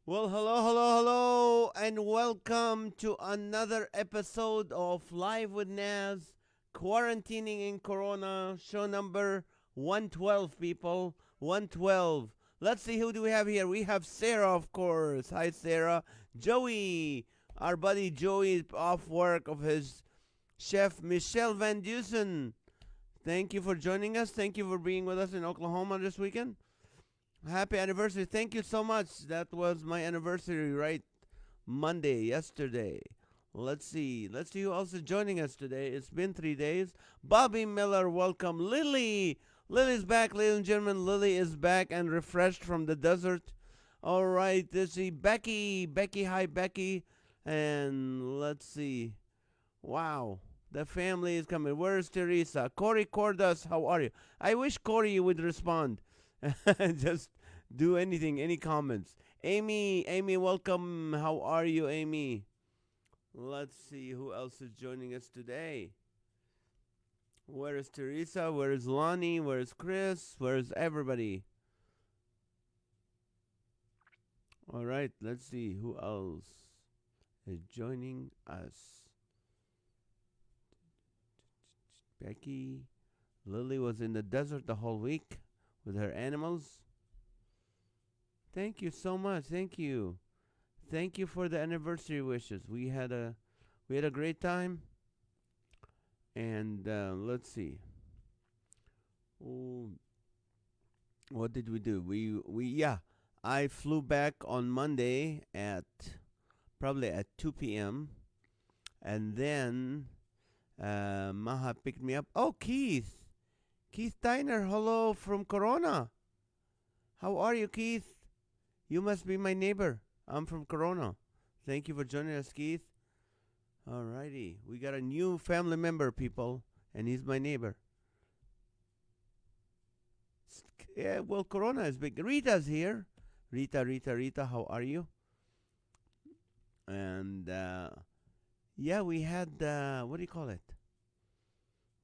Well, hello, hello, hello, and welcome to another episode of Live with NAZ, Quarantining in Corona, show number 112, people. 112. Let's see who do we have here. We have Sarah, of course. Hi, Sarah. Joey, our buddy Joey is off work of his chef, Michelle Van Dusen. Thank you for joining us. Thank you for being with us in Oklahoma this weekend. Happy anniversary. Thank you so much. That was my anniversary, right? Monday, yesterday. Let's see. Let's see who else is joining us today. It's been 3 days. Bobby Miller, welcome. Lily. Lily's back, ladies and gentlemen. Lily is back and refreshed from the desert. All right. Let's see. Becky. Becky, hi, Becky. And let's see. Wow. The family is coming. Where's Teresa? Corey Cordas, how are you? I wish Corey would respond. Just do anything, any comments. Amy, welcome. How are you, Amy? Let's see who else is joining us today. Where is Teresa? Where is Lonnie? Where is Chris? Where is everybody? All right, let's see who else is joining us. Becky. Lily was in the desert the whole week with her animals. Thank you so much. Thank you. Thank you for the anniversary wishes. We had a great time, and let's see. Ooh, what did we do? We yeah. I flew back on Monday at probably at 2 p.m. and then Maha picked me up. Oh, Keith Tyner. Hello from Corona. How are you, Keith? You must be my neighbor. I'm from Corona. Thank you for joining us, Keith. Alrighty. We got a new family member, people, and he's my neighbor. Yeah, well, Corona is big. Rita's here. Rita, how are you? And yeah, we had, what do you call it?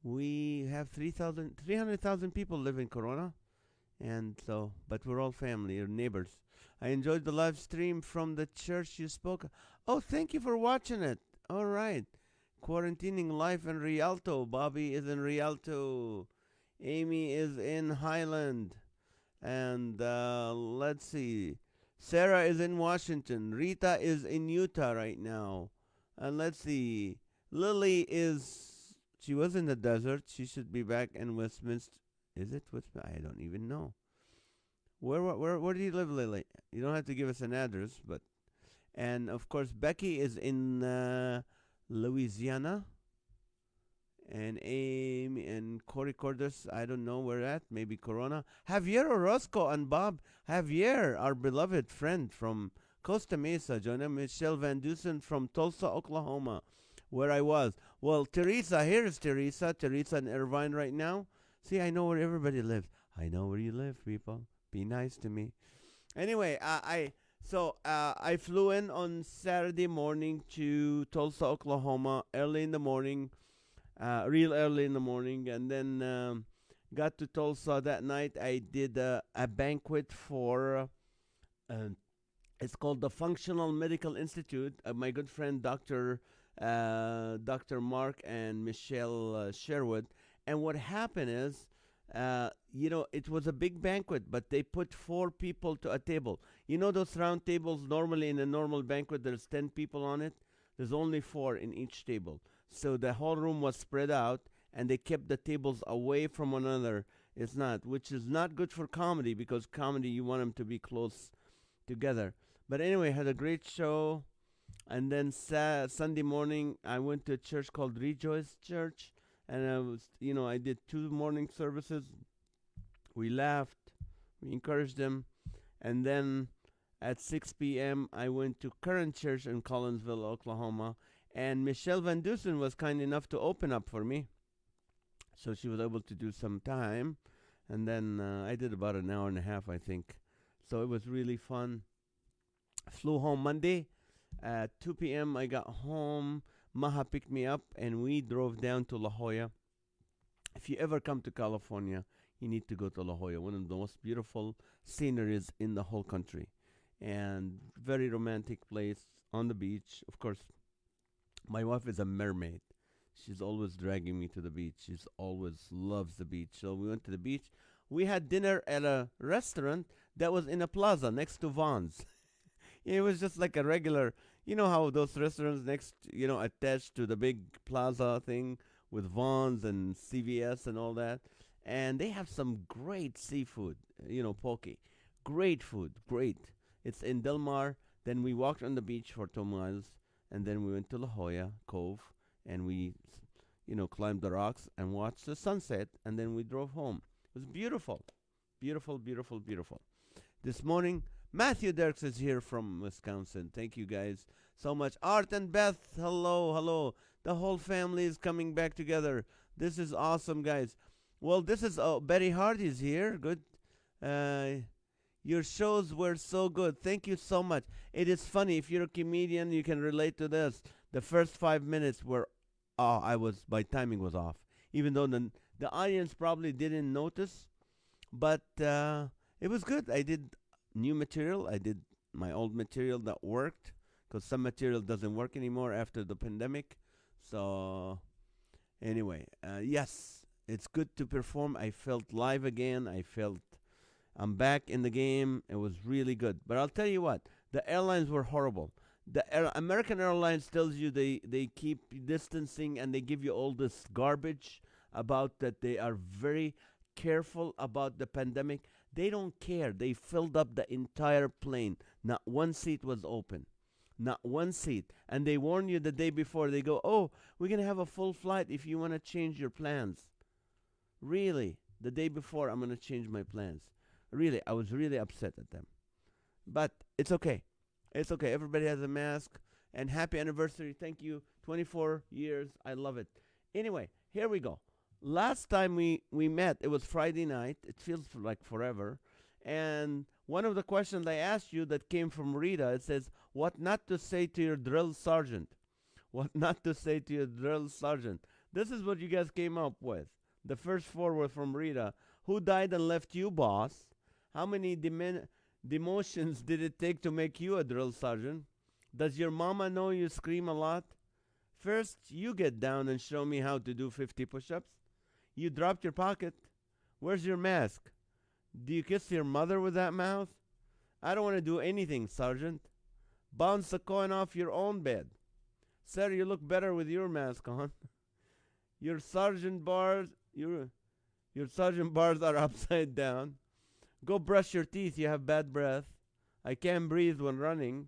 We have 300,000 people live in Corona. And so, but we're all family or neighbors. I enjoyed the live stream from the church you spoke. Oh, thank you for watching it. All right. Quarantining life in Rialto. Bobby is in Rialto. Amy is in Highland. And let's see. Sarah is in Washington. Rita is in Utah right now. And let's see. Lily is. She was in the desert. She should be back in Westminster. Is it Westminster? I don't even know. Where do you live, Lily? You don't have to give us an address, but and of course Becky is in Louisiana, and Amy and Corey Cordes. I don't know where at. Maybe Corona. Javier Orozco and Bob Javier, our beloved friend from Costa Mesa, joining Michelle Van Dusen from Tulsa, Oklahoma, where I was. Well, Teresa, here's Teresa. Teresa in Irvine right now. See, I know where everybody lives. I know where you live, people. Be nice to me. Anyway, I flew in on Saturday morning to Tulsa, Oklahoma, early in the morning, real early in the morning, and then got to Tulsa that night. I did a banquet for. Uh, it's called the Functional Medical Institute. My good friend Dr. Mark and Michelle Sherwood. And what happened is, it was a big banquet, but they put four people to a table. You know those round tables, normally in a normal banquet, there's 10 people on it? There's only four in each table. So the whole room was spread out, and they kept the tables away from one another. It's not, which is not good for comedy, because comedy, you want them to be close together. But anyway, had a great show. And then Sunday morning, I went to a church called Rejoice Church, and I did two morning services. We laughed, we encouraged them, and then at 6 p.m. I went to Current Church in Collinsville, Oklahoma, and Michelle Van Dusen was kind enough to open up for me, so she was able to do some time, and then I did about an hour and a half, I think. So it was really fun. Flew home Monday. At 2 p.m., I got home. Maha picked me up, and we drove down to La Jolla. If you ever come to California, you need to go to La Jolla, one of the most beautiful sceneries in the whole country. and very romantic place on the beach. Of course, my wife is a mermaid. She's always dragging me to the beach. She's always loves the beach. So we went to the beach. We had dinner at a restaurant that was in a plaza next to Vaughn's. It was just like a regular, you know how those restaurants next, attached to the big plaza thing with Vaughn's and CVS and all that. And they have some great seafood, poke. Great food, great. It's in Del Mar. Then we walked on the beach for 2 miles, and then we went to La Jolla Cove, and we, climbed the rocks and watched the sunset, and then we drove home. It was beautiful, beautiful, beautiful, beautiful. This morning, Matthew Dirks is here from Wisconsin. Thank you guys so much. Art and Beth, hello, hello. The whole family is coming back together. This is awesome, guys. Well, this is Betty Hardy's here. Good. Your shows were so good. Thank you so much. It is funny. If you're a comedian, you can relate to this. The first 5 minutes were, my timing was off. Even though the audience probably didn't notice, but it was good. I did new material. I did my old material that worked, because some material doesn't work anymore after the pandemic. So anyway, yes, it's good to perform. I felt live again. I'm back in the game. It was really good. But I'll tell you what, the airlines were horrible. The American Airlines tells you they keep distancing, and they give you all this garbage about that they are very careful about the pandemic. They don't care. They filled up the entire plane. Not one seat was open. Not one seat. And they warn you the day before. They go, oh, we're going to have a full flight if you want to change your plans. Really? The day before, I'm going to change my plans. Really, I was really upset at them. But it's okay. It's okay. Everybody has a mask. And happy anniversary. Thank you. 24 years. I love it. Anyway, here we go. Last time we met, it was Friday night. It feels like forever. And one of the questions I asked you that came from Rita, it says, what not to say to your drill sergeant? What not to say to your drill sergeant? This is what you guys came up with. The first four were from Rita. Who died and left you, boss? How many demotions did it take to make you a drill sergeant? Does your mama know you scream a lot? First, you get down and show me how to do 50 push-ups. You dropped your pocket. Where's your mask? Do you kiss your mother with that mouth? I don't want to do anything, Sergeant. Bounce the coin off your own bed. Sir, you look better with your mask on. Your sergeant bars are upside down. Go brush your teeth, you have bad breath. I can't breathe when running.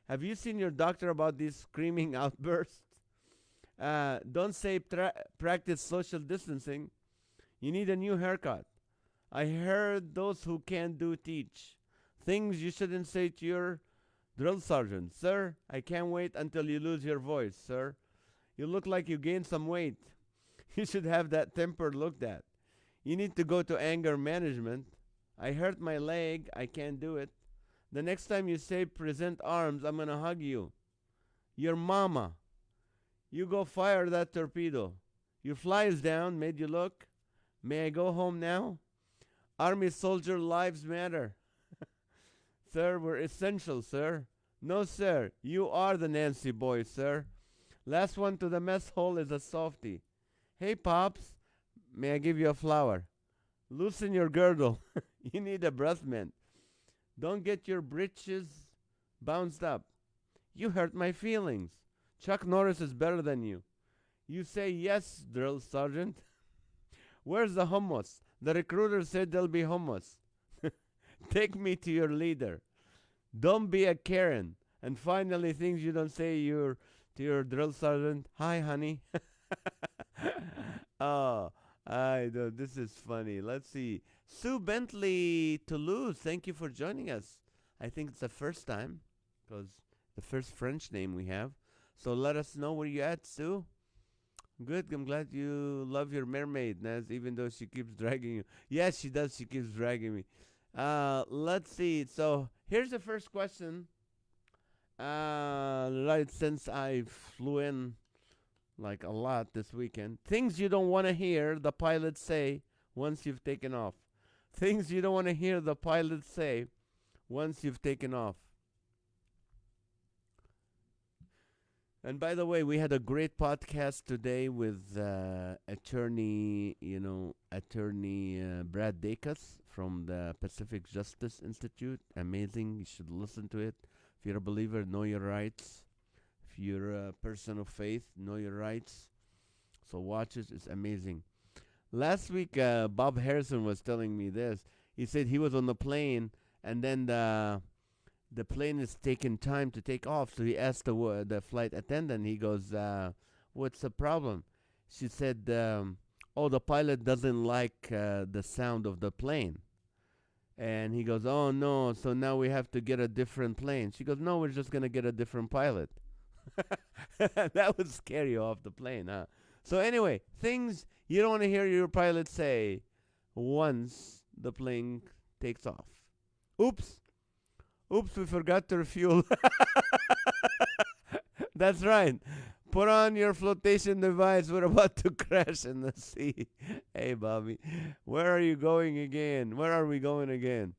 Have you seen your doctor about these screaming outbursts? Don't say practice social distancing. You need a new haircut. I heard those who can't do teach. Things you shouldn't say to your drill sergeant. Sir, I can't wait until you lose your voice, sir. You look like you gained some weight. You should have that temper looked at. You need to go to anger management. I hurt my leg. I can't do it. The next time you say present arms, I'm going to hug you. Your mama. You go fire that torpedo. Your fly is down. Made you look. May I go home now? Army soldier lives matter. Sir, we're essential, sir. No, sir. You are the Nancy boy, sir. Last one to the mess hall is a softie. Hey, Pops. May I give you a flower? Loosen your girdle. You need a breath mint. Don't get your britches bounced up. You hurt my feelings. Chuck Norris is better than you. You say yes, drill sergeant. Where's the hummus? The recruiter said there'll be hummus. Take me to your leader. Don't be a Karen. And finally, things you don't say to your drill sergeant. Hi, honey. Oh, I know. This is funny. Let's see. Sue Bentley Toulouse, thank you for joining us. I think it's the first time, because the first French name we have. So let us know where you're at, Sue. Good. I'm glad you love your mermaid, Naz, even though she keeps dragging you. Yes, she does. She keeps dragging me. Let's see. So here's the first question. Right, since I flew in like a lot this weekend. Things you don't want to hear the pilot say once you've taken off. Things you don't want to hear the pilot say once you've taken off. And by the way, we had a great podcast today with attorney Brad Dacus from the Pacific Justice Institute. Amazing. You should listen to it. If you're a believer, know your rights. If you're a person of faith, know your rights. So watch it. It's amazing. Last week, Bob Harrison was telling me this. He said he was on the plane, and then the plane is taking time to take off. So he asked the flight attendant. He goes, "What's the problem?" She said, "Oh, the pilot doesn't like the sound of the plane." And he goes, "Oh no, so now we have to get a different plane." She goes, "No, we're just gonna get a different pilot." That would scare you off the plane, huh? So anyway, things you don't want to hear your pilot say once the plane takes off. Oops. Oops, we forgot to refuel. That's right. Put on your flotation device. We're about to crash in the sea. Hey, Bobby. Where are you going again? Where are we going again?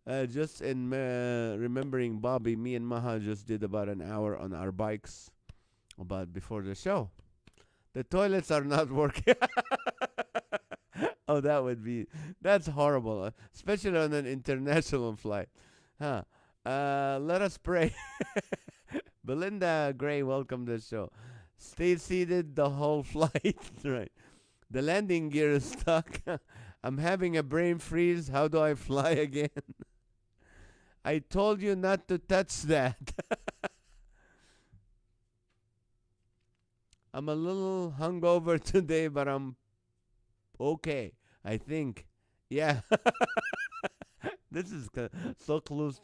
Just in remembering Bobby, me and Maha just did about an hour on our bikes before the show. The toilets are not working. Oh, that's horrible, especially on an international flight. Huh. Let us pray. Belinda Gray, welcome to the show. Stay seated the whole flight. Right. The landing gear is stuck. I'm having a brain freeze. How do I fly again? I told you not to touch that. I'm a little hungover today, but I'm okay, I think. Yeah. This is so close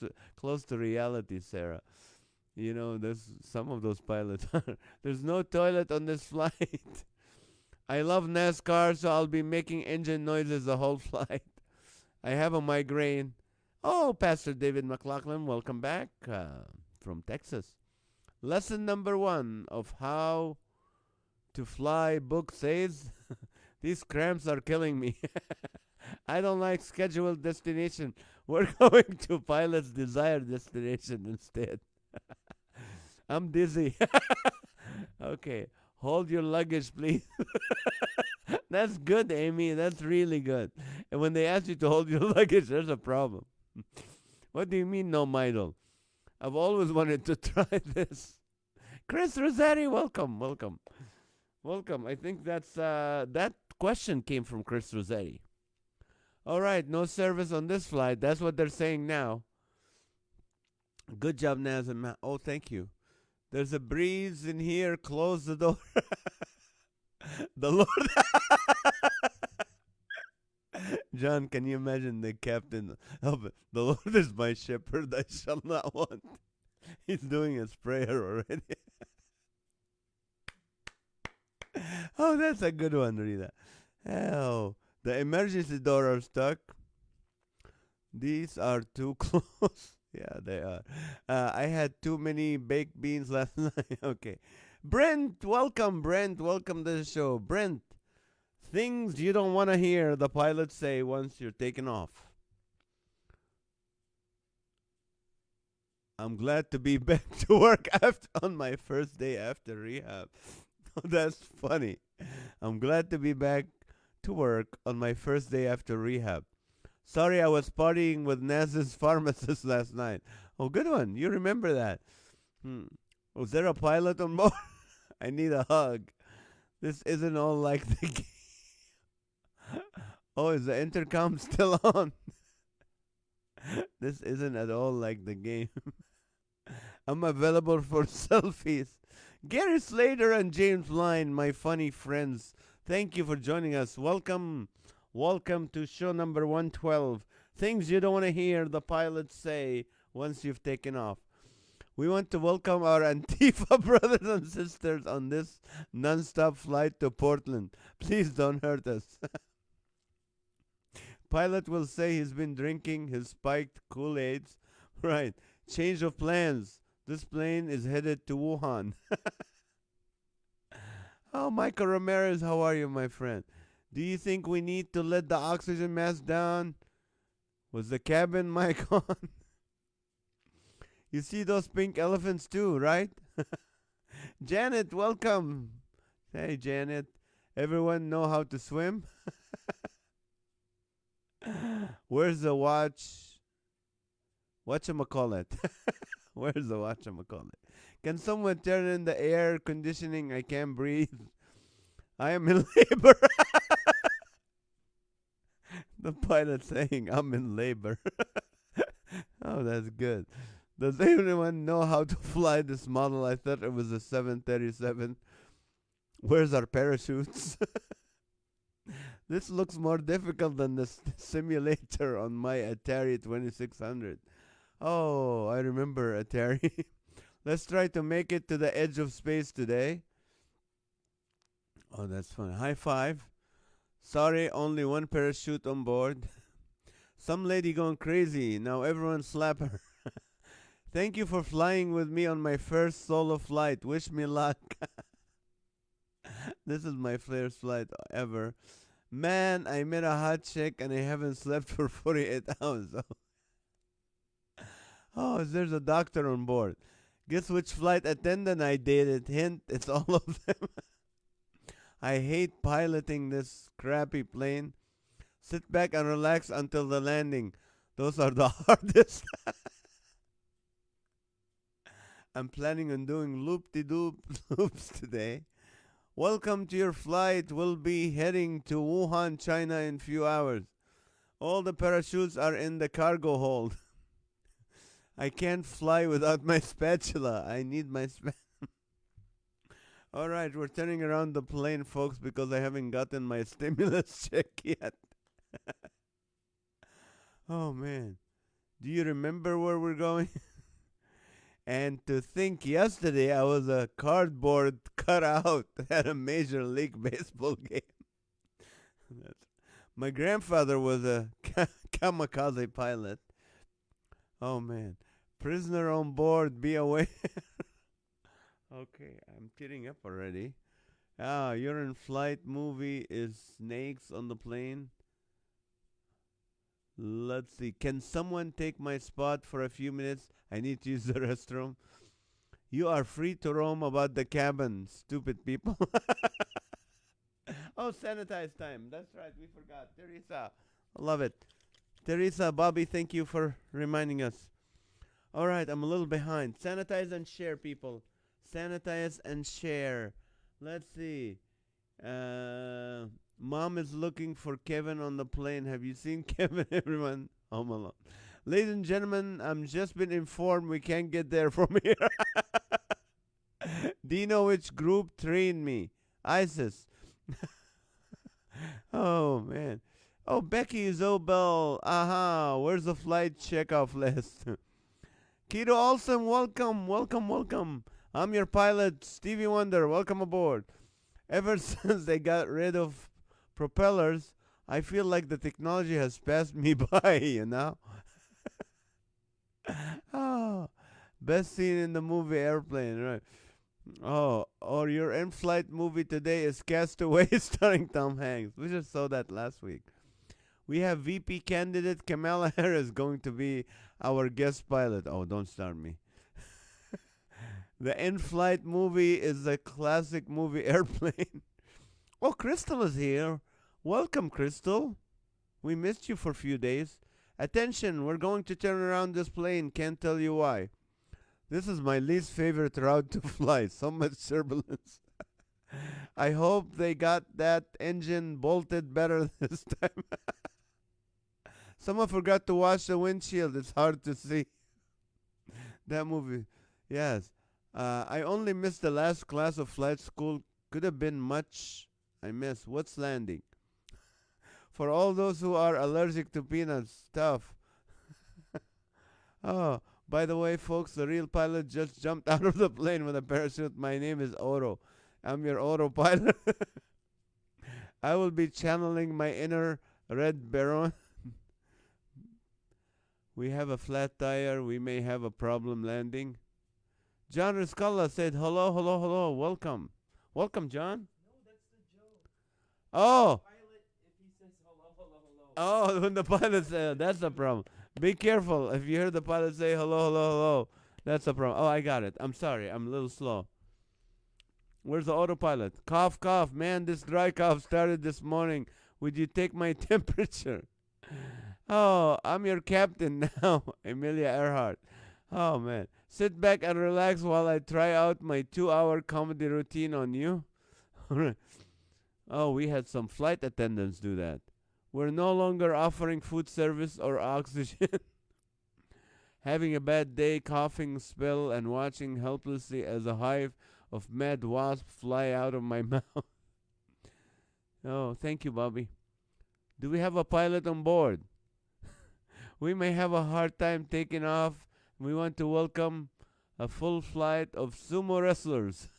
to reality, Sarah. You know, there's some of those pilots. There's no toilet on this flight. I love NASCAR, so I'll be making engine noises the whole flight. I have a migraine. Oh, Pastor David McLaughlin, welcome back from Texas. Lesson number 1 of how to fly book says, these cramps are killing me. I don't like scheduled destination. We're going to pilot's desired destination instead. I'm dizzy. Okay, hold your luggage, please. That's good, Amy. That's really good. And when they ask you to hold your luggage, there's a problem. What do you mean, no, Midel? I've always wanted to try this. Chris Rossetti, welcome. I think that question came from Chris Rossetti. All right, no service on this flight. That's what they're saying now. Good job, Naz and Matt. Oh, thank you. There's a breeze in here. Close the door. The Lord. John, can you imagine the captain of it? The Lord is my shepherd. I shall not want. He's doing his prayer already. Oh, that's a good one, Rita. Oh, the emergency door are stuck. These are too close. Yeah, they are. I had too many baked beans last night. Okay. Brent, welcome. Welcome to the show. Brent, things you don't want to hear the pilots say once you're taken off. I'm glad to be back to work on my first day after rehab. That's funny. I'm glad to be back to work on my first day after rehab. Sorry I was partying with NAZ's pharmacist last night. Oh, good one. You remember that. Was there a pilot on board? I need a hug. This isn't all like the game. Oh, is the intercom still on? This isn't at all like the game. I'm available for selfies. Gary Slater and James Line, my funny friends, thank you for joining us. Welcome to show number 112. Things you don't want to hear the pilots say once you've taken off. We want to welcome our Antifa brothers and sisters on this non-stop flight to Portland. Please don't hurt us. Pilot will say he's been drinking his spiked Kool-Aids. Right. Change of plans. This plane is headed to Wuhan. Oh, Michael Ramirez, how are you, my friend? Do you think we need to let the oxygen mask down? Was the cabin mic on? You see those pink elephants too, right? Janet, welcome. Hey, Janet. Everyone know how to swim? Where's the watch? Whatchamacallit? Where's the whatchamacallit? Can someone turn in the air conditioning? I can't breathe. I am in labor. The pilot saying, I'm in labor. Oh, that's good. Does anyone know how to fly this model? I thought it was a 737. Where's our parachutes? This looks more difficult than the simulator on my Atari 2600. Oh, I remember Atari. Let's try to make it to the edge of space today. Oh, that's fun. High five. Sorry, only one parachute on board. Some lady going crazy. Now everyone slap her. Thank you for flying with me on my first solo flight. Wish me luck. This is my first flight ever. Man, I met a hot chick and I haven't slept for 48 hours. Oh, there's a doctor on board. Guess which flight attendant I dated? Hint, it's all of them. I hate piloting this crappy plane. Sit back and relax until the landing. Those are the hardest. I'm planning on doing loop-de-doop loops today. Welcome to your flight. We'll be heading to Wuhan, China in a few hours. All the parachutes are in the cargo hold. I can't fly without my spatula. I need my spatula. All right, we're turning around the plane, folks, because I haven't gotten my stimulus check yet. Oh, man. Do you remember where we're going? And to think yesterday I was a cardboard cutout at a Major League Baseball game. My grandfather was a kamikaze pilot. Oh, man. Prisoner on board, be aware. Okay, I'm tearing up already. You're in flight movie is snakes on the plane. Let's see. Can someone take my spot for a few minutes? I need to use the restroom. You are free to roam about the cabin, stupid people. Oh, sanitize time. That's right. We forgot. Teresa. I love it. Teresa, Bobby, thank you for reminding us. All right, I'm a little behind. Sanitize and share, people. Sanitize and share. Let's see. Mom is looking for Kevin on the plane. Have you seen Kevin, everyone? Home Alone. Ladies and gentlemen, I'm just been informed we can't get there from here. Do you know which group trained me? ISIS. Oh, man. Oh, Becky Zobel. Aha. Where's the flight checkoff list? Keto Olsen, welcome, welcome, welcome. I'm your pilot, Stevie Wonder. Welcome aboard. Ever since they got rid of propellers, I feel like the technology has passed me by, you know? Oh, best scene in the movie Airplane, right? Oh, or your in-flight movie today is Castaway starring Tom Hanks. We just saw that last week. We have VP candidate Kamala Harris going to be our guest pilot. Oh, don't start me. The in-flight movie is a classic movie Airplane. Oh, Crystal is here. Welcome, Crystal. We missed you for a few days. Attention, we're going to turn around this plane. Can't tell you why. This is my least favorite route to fly. So much turbulence. I hope they got that engine bolted better this time. Someone forgot to wash the windshield. It's hard to see. That movie. Yes. I only missed the last class of flight school. Could have been much. I missed. What's landing? For all those who are allergic to peanuts, tough. Oh, by the way, folks, the real pilot just jumped out of the plane with a parachute. My name is Oro. I'm your autopilot. I will be channeling my inner Red Baron. We have a flat tire. We may have a problem landing. John Riscala said, hello, hello, hello. Welcome. Welcome, John. No, that's the joke. Oh. Pilot, if he says hello, hello, hello. Oh, when the pilot says, that's the problem. Be careful. If you hear the pilot say hello, hello, hello, that's the problem. Oh, I got it. I'm sorry. I'm a little slow. Where's the autopilot? Cough, cough. Man, this dry cough started this morning. Would you take my temperature? Oh, I'm your captain now, Amelia Earhart. Oh, man. Sit back and relax while I try out my 2 hour comedy routine on you. Oh, we had some flight attendants do that. We're no longer offering food service or oxygen. Having a bad day, coughing spell, and watching helplessly as a hive of mad wasps fly out of my mouth. Oh, thank you, Bobby. Do we have a pilot on board? We may have a hard time taking off. We want to welcome a full flight of sumo wrestlers.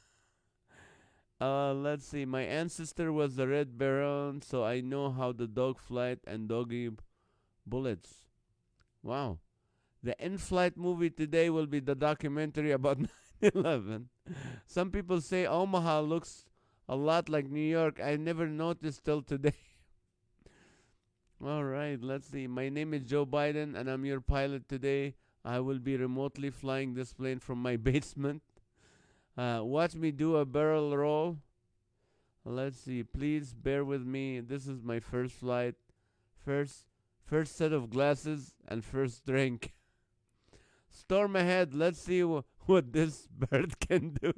Let's see. My ancestor was the Red Baron, so I know how the dog flight and doggy bullets. Wow. The in-flight movie today will be the documentary about 9/11. Some people say Omaha looks a lot like New York. I never noticed till today. All right, let's see. My name is Joe Biden, and I'm your pilot today. I will be remotely flying this plane from my basement. Watch me do a barrel roll. Let's see. Please bear with me. This is my first flight. First, first set of glasses and first drink. Storm ahead. Let's see what this bird can do.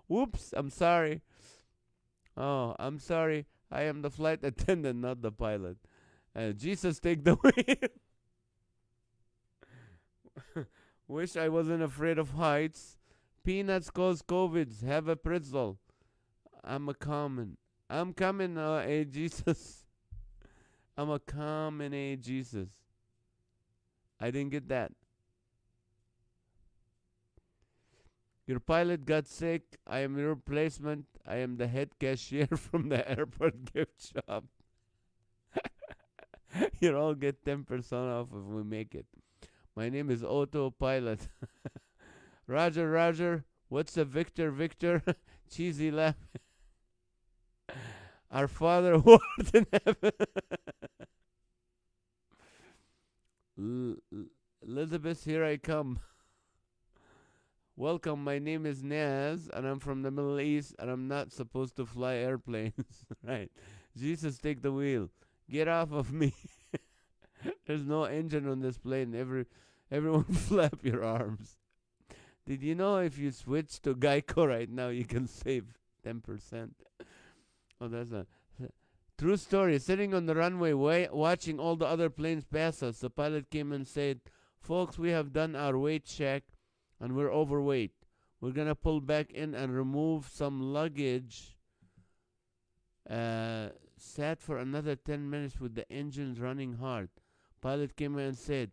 Whoops. I'm sorry. Oh, I'm sorry. I am the flight attendant, not the pilot. Jesus, take the wheel. Wish I wasn't afraid of heights. Peanuts cause COVID. Have a pretzel. I'm a common. I'm coming, Jesus. I'm a common, Jesus. I didn't get that. Your pilot got sick. I am your replacement. I am the head cashier from the airport gift shop. You all get 10% off if we make it. My name is Autopilot. Roger, Roger. What's a Victor, Victor? Cheesy laugh. Our Father who art in heaven. Elizabeth, here I come. Welcome, my name is NAZ, and I'm from the Middle East, and I'm not supposed to fly airplanes. Right. Jesus, take the wheel. Get off of me. There's no engine on this plane. Everyone flap your arms. Did you know if you switch to Geico right now, you can save 10%? Oh, that's a true story. Sitting on the runway, watching all the other planes pass us, the pilot came and said, "Folks, we have done our weight check, and we're overweight. We're going to pull back in and remove some luggage." Sat for another 10 minutes with the engines running hard. Pilot came in and said,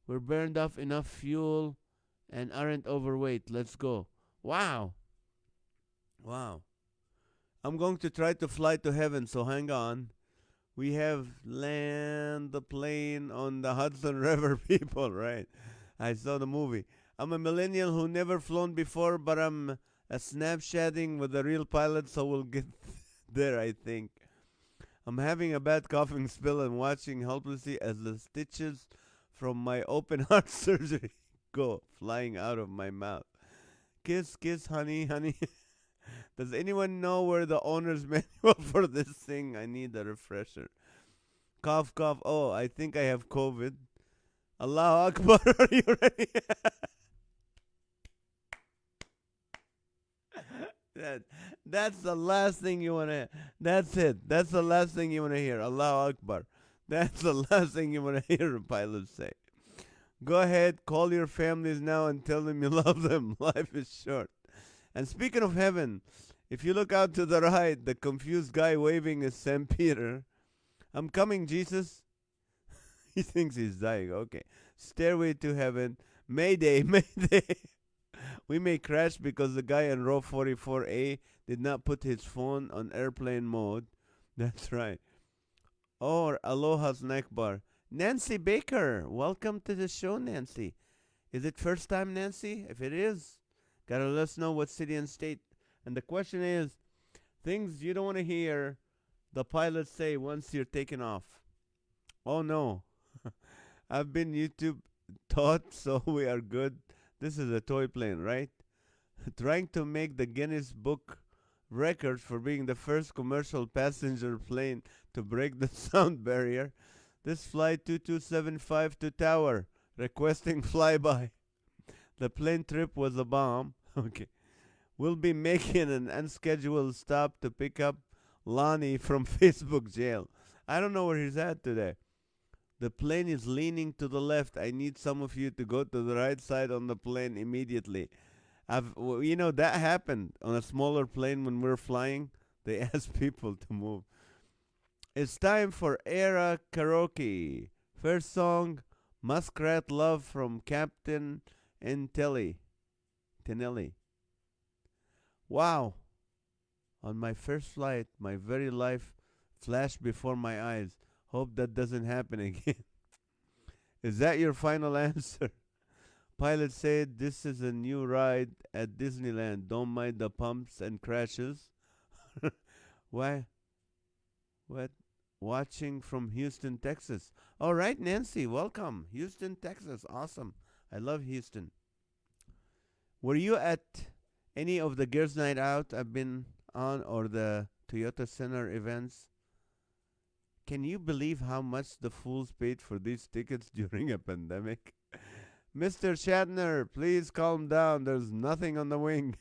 "We're burned off enough fuel and aren't overweight. Let's go." Wow. Wow. I'm going to try to fly to heaven, so hang on. We have land the plane on the Hudson River, people, right? I saw the movie. I'm a millennial who never flown before, but I'm a snapshotting with a real pilot, so we'll get there, I think. I'm having a bad coughing spell and watching helplessly as the stitches from my open heart surgery go flying out of my mouth. Kiss, kiss, honey, honey. Does anyone know where the owner's manual for this thing? I need a refresher. Cough, cough. Oh, I think I have COVID. Allahu Akbar. Are you ready? That's the last thing you want to. That's it. That's the last thing you want to hear. Allahu Akbar. That's the last thing you want to hear a pilot say. Go ahead, call your families now and tell them you love them. Life is short. And speaking of heaven, if you look out to the right, the confused guy waving is St. Peter. I'm coming, Jesus. He thinks he's dying. Okay. Stairway to heaven. Mayday, mayday. We may crash because the guy in row 44A did not put his phone on airplane mode. That's right. Or Aloha Snack Bar. Nancy Baker, welcome to the show, Nancy. Is it first time, Nancy? If it is, gotta let us know what city and state. And the question is, things you don't want to hear the pilots say once you're taken off. Oh no. I've been YouTube taught, so we are good. This is a toy plane, right? trying to make the Guinness Book record for being the first commercial passenger plane to break the sound barrier. This flight 2275 to Tower, requesting flyby. The plane trip was a bomb. Okay. We'll be making an unscheduled stop to pick up Lonnie from Facebook jail. I don't know where he's at today. The plane is leaning to the left. I need some of you to go to the right side on the plane immediately. That happened on a smaller plane when we were flying. They asked people to move. It's time for Era Karaoke. First song, Muskrat Love from Captain Tinelli. Wow. On my first flight, my very life flashed before my eyes. Hope that doesn't happen again. Is that your final answer? Pilot said this is a new ride at Disneyland. Don't mind the pumps and crashes. Why? What? Watching from Houston, Texas. All right, Nancy, welcome. Houston, Texas. Awesome. I love Houston. Were you at any of the Girls' Night Out I've been on or the Toyota Center events? Can you believe how much the fools paid for these tickets during a pandemic? Mr. Shatner, please calm down. There's nothing on the wing.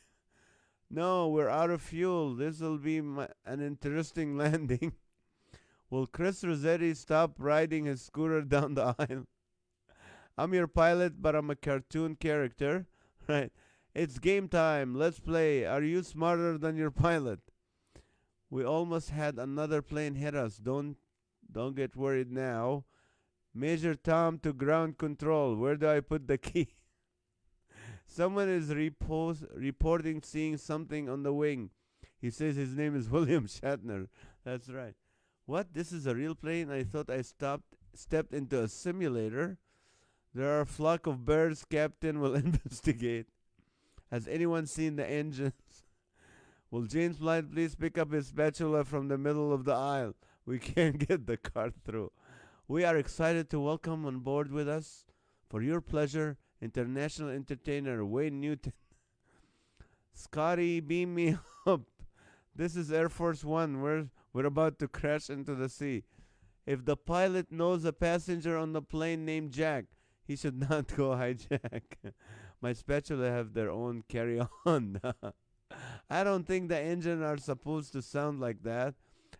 No, we're out of fuel. This will be an interesting landing. Will Chris Rossetti stop riding his scooter down the aisle? I'm your pilot, but I'm a cartoon character. Right. It's game time. Let's play. Are you smarter than your pilot? We almost had another plane hit us. Don't get worried now. Major Tom to ground control. Where do I put the key? Someone is reporting seeing something on the wing. He says his name is William Shatner. That's right. What? This is a real plane? I thought I stepped into a simulator. There are a flock of birds. Captain will investigate. Has anyone seen the engines? Will James Blunt please pick up his spatula from the middle of the aisle? We can't get the cart through. We are excited to welcome on board with us, for your pleasure, international entertainer Wayne Newton. Scotty, beam me up. This is Air Force One. We're about to crash into the sea. If the pilot knows a passenger on the plane named Jack, he should not go hijack. My spatula have their own carry-on. I don't think the engine are supposed to sound like that.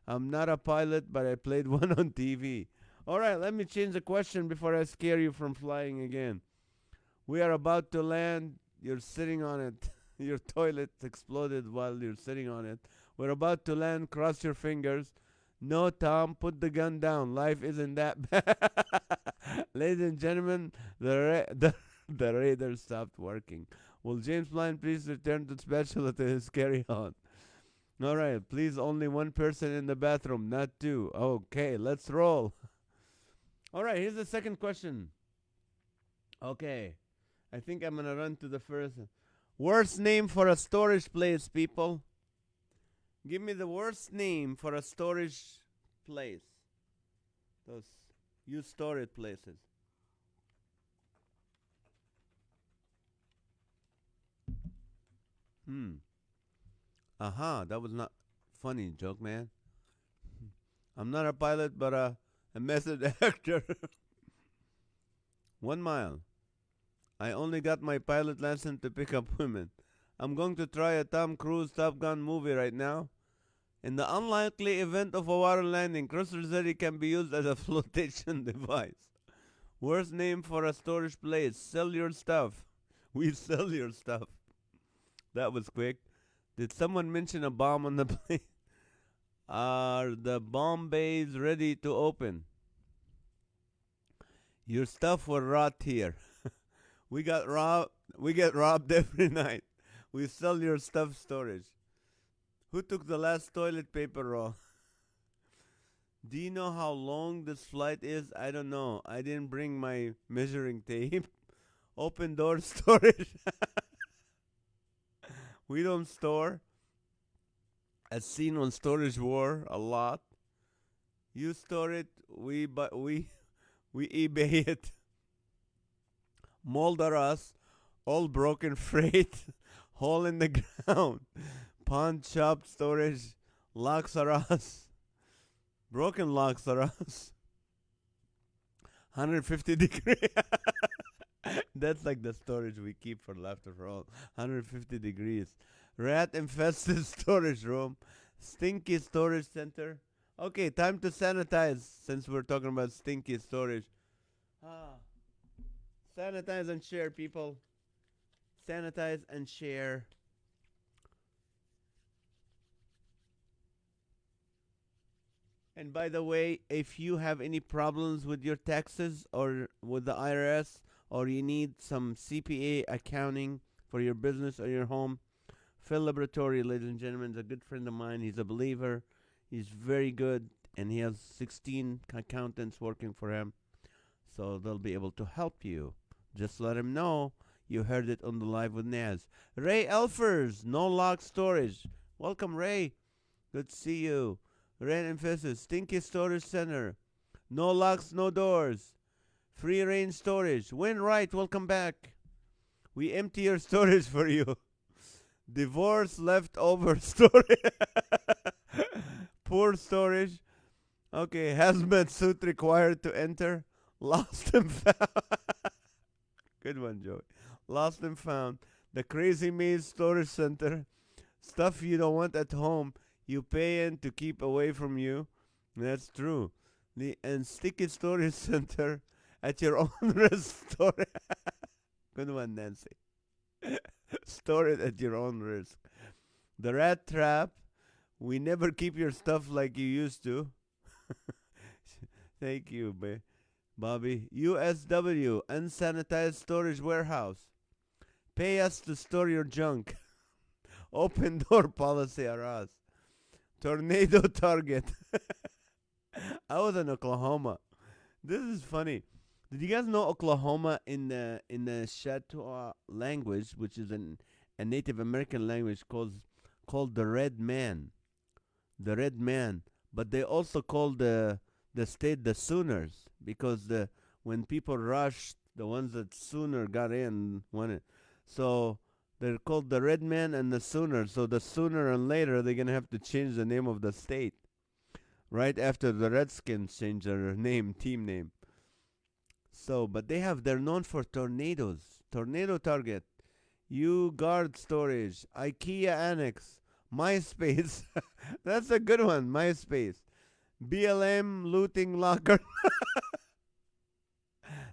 I'm not a pilot, but I played one on TV. All right, let me change the question before I scare you from flying again. We are about to land. You're sitting on it. Your toilet exploded while you're sitting on it. We're about to land. Cross your fingers. No, Tom, put the gun down. Life isn't that bad. Ladies and gentlemen, the radar stopped working. Will James Blunt please return the spatula to his carry-on? All right, please, only one person in the bathroom, not two. Okay, let's roll. All right, here's the second question. Okay, I think I'm going to run to the first. Worst name for a storage place, people. Give me the worst name for a storage place. Those you storage places. That was not funny joke, man. I'm not a pilot, but a method actor. 1 mile. I only got my pilot license to pick up women. I'm going to try a Tom Cruise Top Gun movie right now. In the unlikely event of a water landing, Chris Rossetti can be used as a flotation device. Worst name for a storage place. Sell your stuff. We sell your stuff. That was quick. Did someone mention a bomb on the plane? Are the bomb bays ready to open? Your stuff will rot here. We get robbed every night. We sell your stuff storage. Who took the last toilet paper roll? Do you know how long this flight is? I don't know. I didn't bring my measuring tape. Open door storage. We don't store. As seen on Storage War a lot. You store it, we eBay it. Mold us, all broken freight, hole in the ground, pawn shop storage, locks are us, broken locks are us, 150 degree. That's like the storage we keep for laughter for all. 150 degrees. Rat infested storage room. Stinky storage center. Okay, time to sanitize since we're talking about stinky storage. Ah, sanitize and share, people. Sanitize and share. And by the way, if you have any problems with your taxes or with the IRS, or you need some CPA accounting for your business or your home, Phil Laboratory, ladies and gentlemen, is a good friend of mine. He's a believer. He's very good, and he has 16 accountants working for him. So they'll be able to help you. Just let him know you heard it on the Live with Naz. Ray Elfers, No Lock Storage. Welcome, Ray. Good to see you. Red Emphasis, Stinky Storage Center. No locks, no doors. Free range storage. Win right, welcome back. We empty your storage for you. Divorce leftover storage. Poor storage. Okay, hazmat suit required to enter. Lost and found. Good one, Joey. Lost and found. The Crazy Maze Storage Center. Stuff you don't want at home. You pay in to keep away from you. That's true. And Sticky Storage Center at your own risk. Store. Good one, Nancy. Store it at your own risk. The Rat Trap. We never keep your stuff like you used to. Thank you, Bobby. USW, Unsanitized Storage Warehouse. Pay us to store your junk. Open door policy are us. Tornado target. I was in Oklahoma. This is funny. Did you guys know Oklahoma in the Choctaw language, which is a Native American language called the Red Man, the Red Man. But they also call the state the Sooners because when people rushed, the ones that sooner got in wanted. So they're called the Red Man and the Sooners. So the sooner and later they're gonna have to change the name of the state. Right after the Redskins change their team name. So, but they're known for tornadoes. Tornado target. You guard storage. IKEA annex. MySpace. That's a good one. MySpace. BLM looting locker.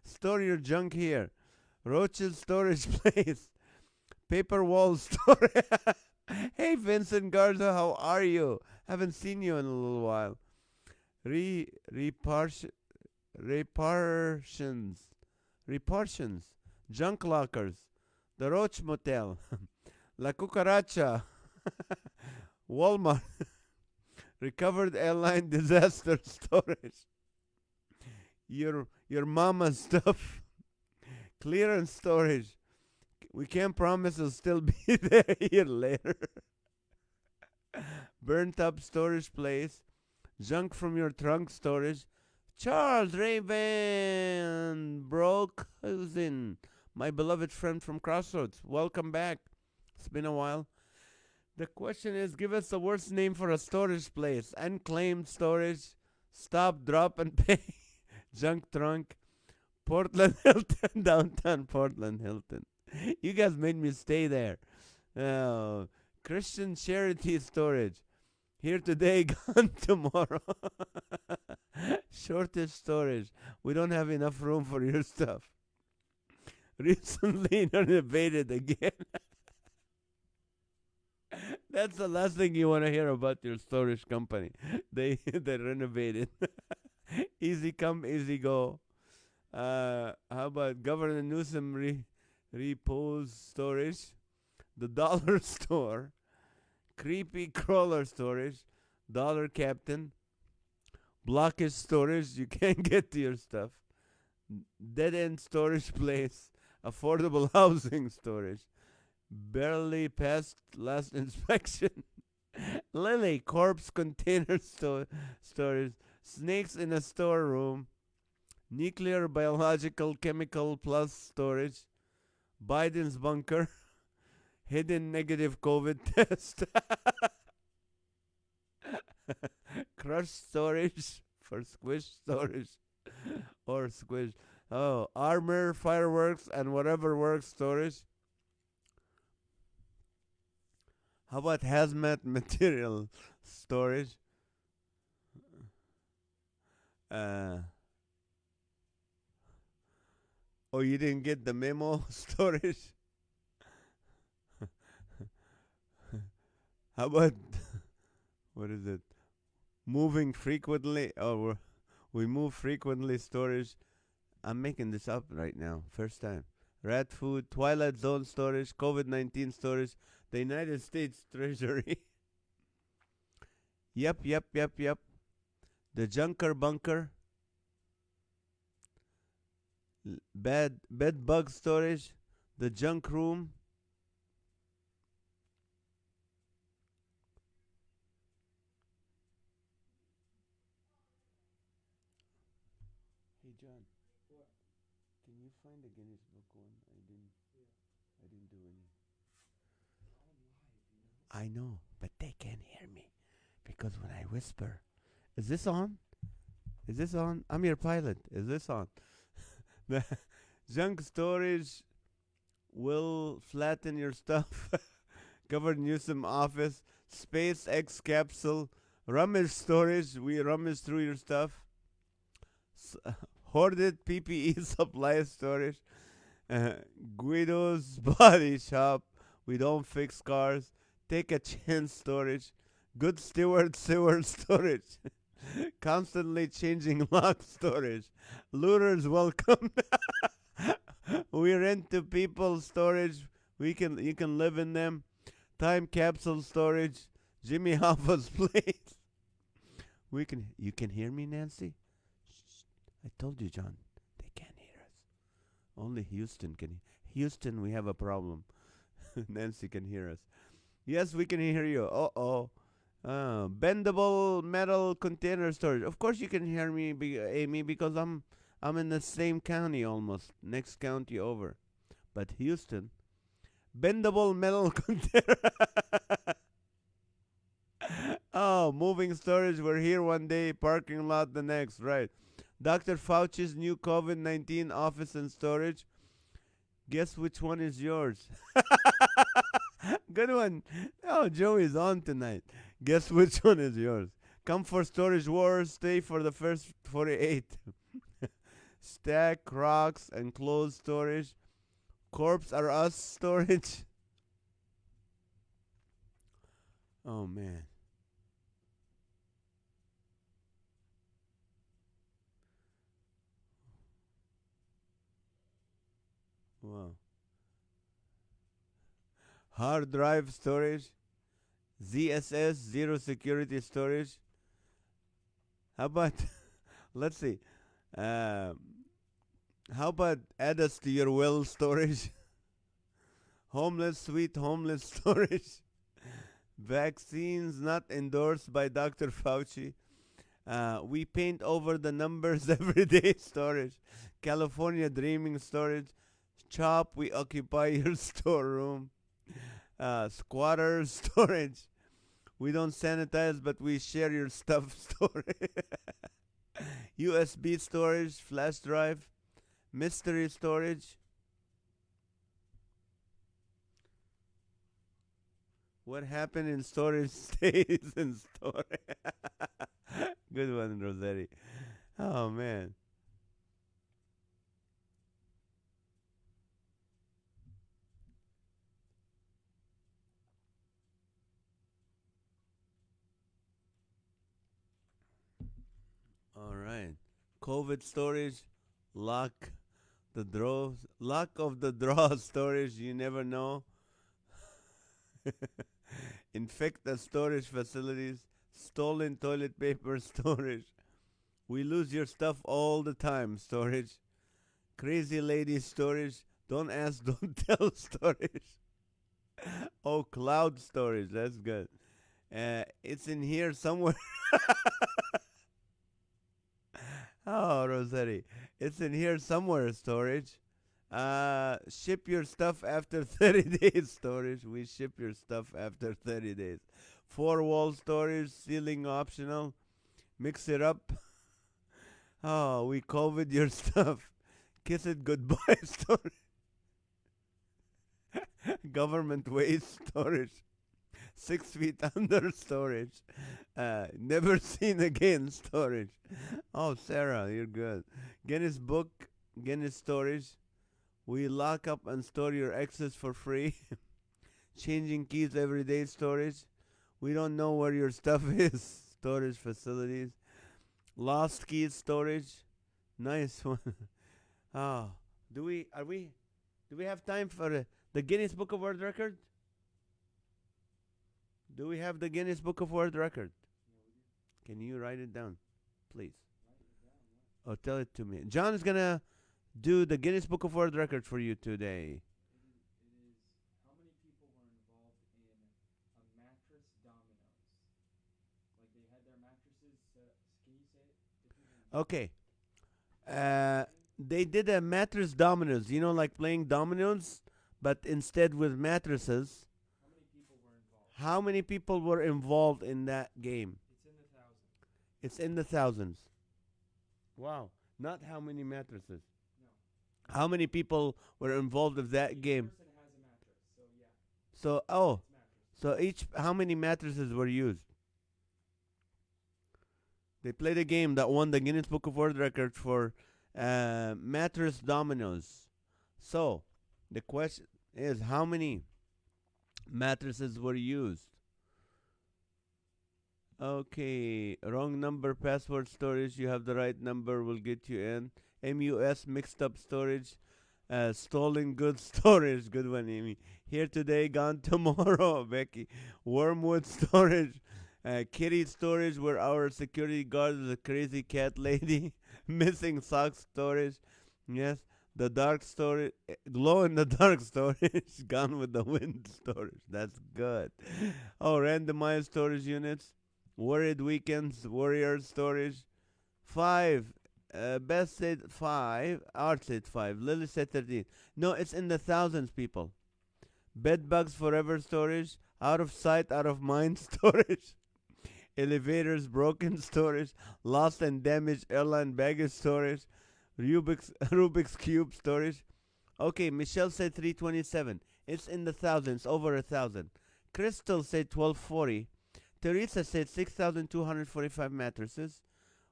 Store your junk here. Roach's storage place. Paper wall storage. Hey, Vincent Garza, how are you? Haven't seen you in a little while. Repartions. Junk lockers. The Roach Motel. La Cucaracha. Walmart. Recovered airline disaster storage. Your mama's stuff. Clearance storage. We can't promise it'll still be there a year later. Burnt up storage place. Junk from your trunk storage. Charles Raven Brokhausen, my beloved friend from Crossroads. Welcome back. It's been a while. The question is, give us the worst name for a storage place. Unclaimed storage. Stop, drop, and pay. Junk trunk. Portland Hilton. Downtown Portland Hilton. You guys made me stay there. Christian Charity Storage. Here today, gone tomorrow. Shortage storage. We don't have enough room for your stuff. Recently renovated again. That's the last thing you want to hear about your storage company. They renovated. Easy come, easy go. How about Governor Newsom repose storage? The Dollar Store. Creepy crawler storage. Dollar Captain. Blockage storage. You can't get to your stuff. Dead end storage place. Affordable housing storage. Barely passed last inspection. Lily corpse container storage. Snakes in a storeroom. Nuclear biological chemical plus storage. Biden's bunker. Hidden negative COVID test. Crush storage for squish storage or squish. Oh, armor, fireworks, and whatever works storage. How about hazmat material storage? Uh, oh, you didn't get the memo storage? How about what is it? Moving frequently. Oh, we move frequently storage. I'm making this up right now. First time. Rat food, Twilight Zone storage, COVID 19 storage, the United States Treasury. Yep. The Junker Bunker, bed bug storage, the Junk Room. Hey John, What? can you find the Guinness Book one? Yeah. I didn't do any. I'm live, you know? I know, but they can't hear me because when I whisper, is this on? Is this on? I'm your pilot. Is this on? The junk storage will flatten your stuff. Governor Newsom office, SpaceX capsule, rummage storage. We rummage through your stuff. S- hoarded PPE supply storage. Uh, Guido's body shop. We don't fix cars. Take a chance storage. Good steward sewer storage. Constantly changing lock storage. Looters welcome. We rent to people storage. You can live in them. Time capsule storage. Jimmy Hoffa's place. You can hear me, Nancy? Shh. I told you, John. They can't hear us. Only Houston can. Houston, we have a problem. Nancy can hear us. Yes, we can hear you. Uh-oh. Bendable metal container storage. Of course you can hear me, Amy, because I'm in the same county almost, next county over. But Houston, bendable metal container. Oh, moving storage. We're here one day, parking lot the next. Right. Dr. Fauci's new COVID 19 office and storage. Guess which one is yours? Good one. Oh, Joey's on tonight. Guess which one is yours? Come for Storage Wars. Stay for the first 48. Stack, rocks, and clothes storage. Corpse are us storage. Oh, man. Wow. Hard drive storage. ZSS, zero security storage. How about, let's see. Um, how about add us to your will storage? Homeless, sweet homeless storage. Vaccines not endorsed by Dr. Fauci. We paint over the numbers every day storage. California dreaming storage. Chop, we occupy your storeroom. Squatters storage. We don't sanitize, but we share your stuff storage. USB storage, flash drive, mystery storage. What happened in storage stays in storage. Good one, Rossetti. Oh, man. All right. COVID storage, lock the draws, lock of the draw storage. You never know. Infect the storage facilities, stolen toilet paper storage. We lose your stuff all the time storage. Crazy lady storage. Don't ask, don't tell storage. Oh, cloud storage. That's good. It's in here somewhere. Oh, Rossetti. It's in here somewhere storage. Ship your stuff after 30 days storage. We ship your stuff after 30 days. Four wall storage, ceiling optional. Mix it up. Oh, we COVID your stuff. Kiss it goodbye storage. Government waste storage. 6 feet under storage. Never seen again storage. Oh, Sarah, you're good. Guinness book, Guinness storage. We lock up and store your exes for free. Changing keys every day storage. We don't know where your stuff is. Storage facilities. Lost keys storage. Nice one. Oh, do we have time for the Guinness Book of World Record? Do we have the Guinness Book of World Record? Can you write it down, please? Or tell it to me. John is gonna do the Guinness Book of World Record for you today. It is how many people were involved in a mattress dominoes? Like they had their mattresses. Can you say it? Okay. They did a mattress dominoes. You know, like playing dominoes, but instead with mattresses. How many people were involved? How many people were involved in that game? It's in the thousands. It's in the thousands. Wow. Not how many mattresses. No. How many people were involved in that Each game? person has a mattress, so yeah, So, it's mattresses. how many mattresses were used? They played a game that won the Guinness Book of World Record for mattress dominoes. So, the question is, how many mattresses were used? Okay, wrong number, password storage. You have the right number, we'll get you in. MUS, mixed up storage. Stolen goods storage. Good one, Amy. Here today, gone tomorrow, Becky. Wormwood storage. Kitty storage, where our security guard is a crazy cat lady. Missing socks storage. Yes. The dark storage. Glow in the dark storage. Gone with the wind storage. That's good. Oh, randomized storage units. Worried weekends. Warrior storage. 5. Best said 5. Art said 5. Lily said 13. No, it's in the thousands, people. Bed bugs forever storage. Out of sight, out of mind storage. Elevators broken storage. Lost and damaged airline baggage storage. Rubik's Cube storage. Okay, Michelle said 327. It's in the thousands, over 1,000. Crystal said 1240. Teresa said 6,245 mattresses.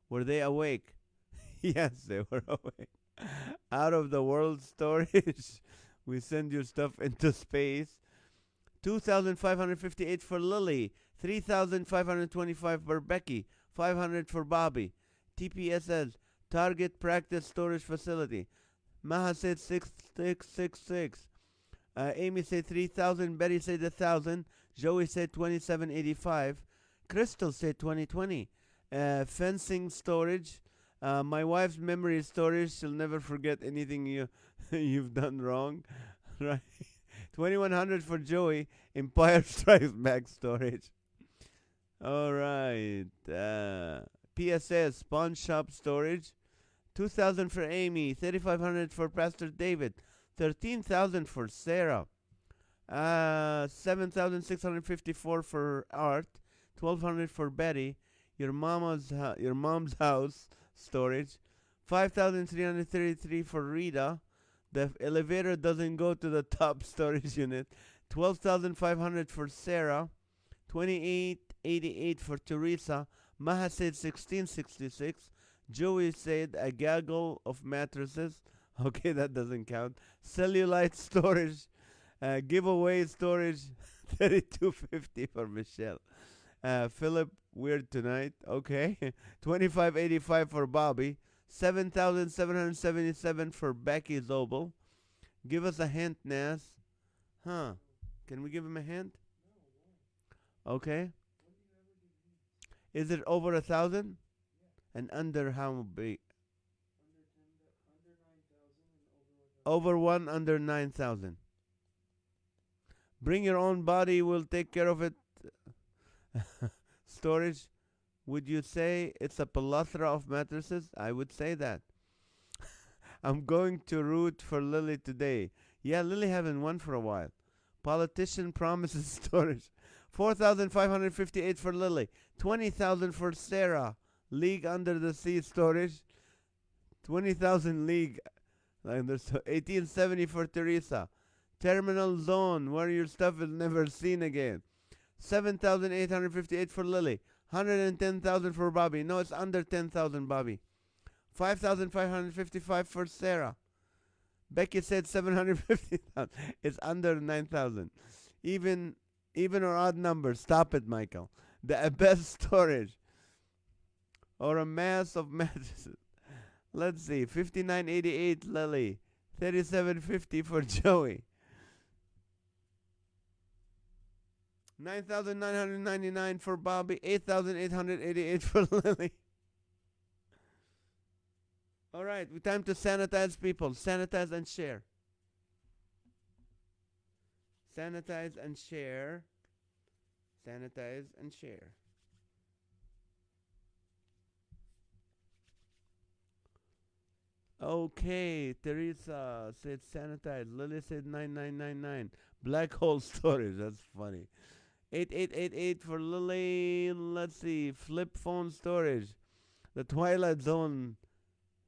Were they awake? Yes, they were awake. Out of the world storage. We send your stuff into space. 2,558 for Lily. 3,525 for Becky. 500 for Bobby. TPSS. Target Practice Storage Facility. Maha said 6,666. Amy said 3,000. Betty said 1,000. Joey said 2,785. Crystal said 2020. Fencing storage. My wife's memory storage. She'll never forget anything you've done wrong. Right. 2,100 for Joey. Empire Strikes Back storage. All right. PSS Pawn Shop storage. 2,000 for Amy. 3,500 for Pastor David. 13,000 for Sarah. 7,654 for Art. 1,200 for Betty. Your mom's house storage. 5,333 for Rita. The elevator doesn't go to the top storage unit. 12,500 for Sarah. 2,888 for Teresa. Maha said 1,666. Joey said a gaggle of mattresses. Okay, that doesn't count. Cellulite storage. Giveaway storage. 3,250 for Michelle. Philip, weird tonight. Okay. 2,585 for Bobby. 7,777 for Becky Zobel. Give us a hint, NAZ. Huh. Can we give him a hint? Okay. Is it over 1,000? And under how big? Over 1, under 9,000. Bring your own body, we'll take care of it. Storage. Would you say it's a plethora of mattresses? I would say that. I'm going to root for Lily today. Yeah, Lily haven't won for a while. Politician promises storage. 4,558 for Lily. 20,000 for Sarah. League under the sea storage. 20,000 league. And there's 1870 for Teresa. Terminal zone where your stuff is never seen again. 7,858 for Lily. 110,000 for Bobby. No, it's under 10,000, Bobby. 5,555 for Sarah. Becky said 750,000. It's under 9,000. Even or odd numbers. Stop it, Michael. The best storage. Or a mass of mattresses. Let's see. 59.88 Lily. 37.50 for Joey. 9,999 for Bobby. 8,888 for Lily. All right, we time to sanitize, people. Sanitize and share. Sanitize and share. Sanitize and share. Okay, Teresa said sanitize. Lily said 9999. Black hole storage. That's funny. 8888 for Lily. Let's see. Flip phone storage. The Twilight Zone.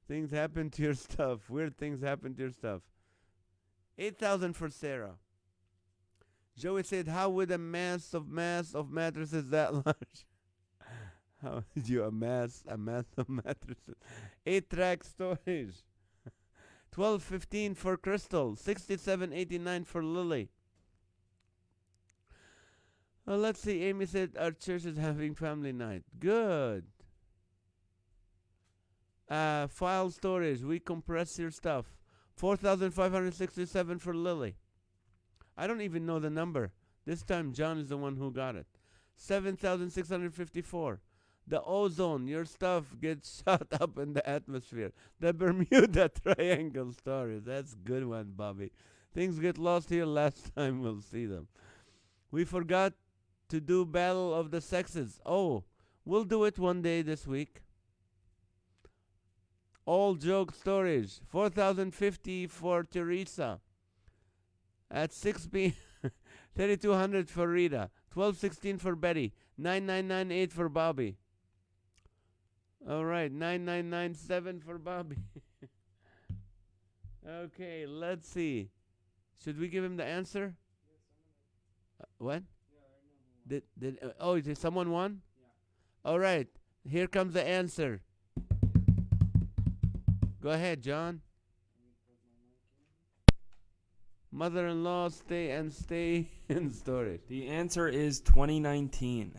Things happen to your stuff. Weird things happen to your stuff. 8,000 for Sarah. Joey said, how would a mass of mattresses that large? How did you amass a mass of mattresses? 8-track storage. 12.15 for Crystal. 67.89 for Lily. Well, let's see. Amy said our church is having family night. Good. File storage. We compress your stuff. 4,567 for Lily. I don't even know the number. This time John is the one who got it. 7,654. The ozone. Your stuff gets shot up in the atmosphere. The Bermuda Triangle stories. That's a good one, Bobby. Things get lost here. Last time we'll see them. We forgot to do Battle of the Sexes. Oh, we'll do it one day this week. All joke storage. 4,050 for Teresa. At 6 p.m. 3,200 for Rita. 12.16 for Betty. 9,998 for Bobby. All right, 9,997 for Bobby. Okay, let's see. Should we give him the answer? What? Did someone won? Yeah. All right, here comes the answer. Go ahead, John. Mother-in-law stay in storage. The answer is 2019.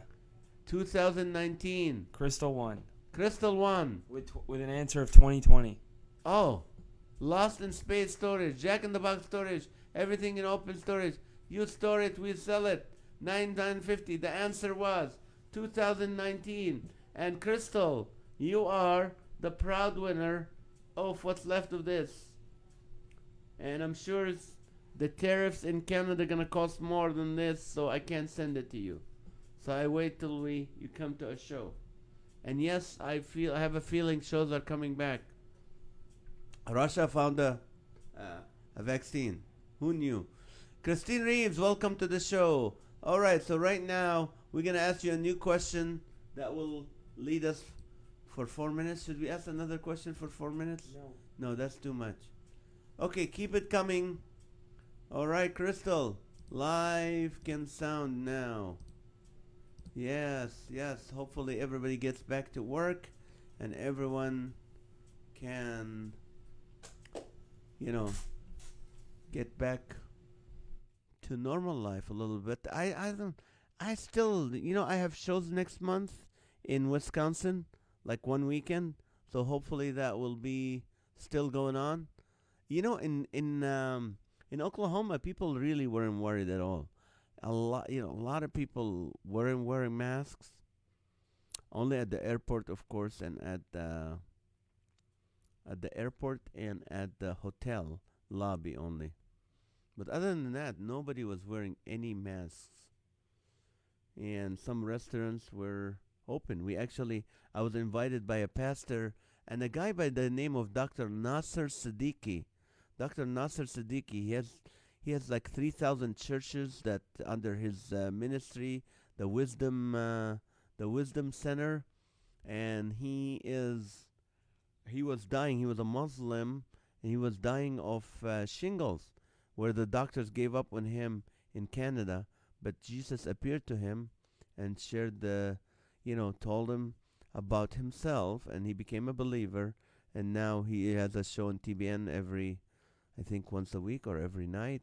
2019. Crystal won. Crystal won. With an answer of 2020. Oh, Lost in Space storage. Jack in the Box storage. Everything in open storage. You store it, we sell it. 9,950. The answer was 2019. And Crystal, you are the proud winner of what's left of this. And I'm sure the tariffs in Canada are going to cost more than this, so I can't send it to you. So I wait till you come to a show. And yes, I have a feeling shows are coming back. Russia found a vaccine. Who knew? Christine Reeves, welcome to the show. All right, so right now we're going to ask you a new question that will lead us for 4 minutes. Should we ask another question for 4 minutes? No, that's too much. Okay, keep it coming. All right, Crystal. Live can sound now. Yes. Hopefully everybody gets back to work and everyone can, get back to normal life a little bit. I still, I have shows next month in Wisconsin, like one weekend. So hopefully that will be still going on. In Oklahoma, people really weren't worried at all. A lot of people weren't wearing masks. Only at the airport, of course, and at the airport and at the hotel lobby only. But other than that, nobody was wearing any masks. And some restaurants were open. I was invited by a pastor and a guy by the name of Dr. Nasser Siddiqui. Dr. Nasser Siddiqui, he has like 3,000 churches that under his ministry, the Wisdom Center, and he was dying. He was a Muslim, and he was dying of shingles, where the doctors gave up on him in Canada. But Jesus appeared to him and shared told him about himself, and he became a believer. And now he has a show on TBN I think once a week or every night.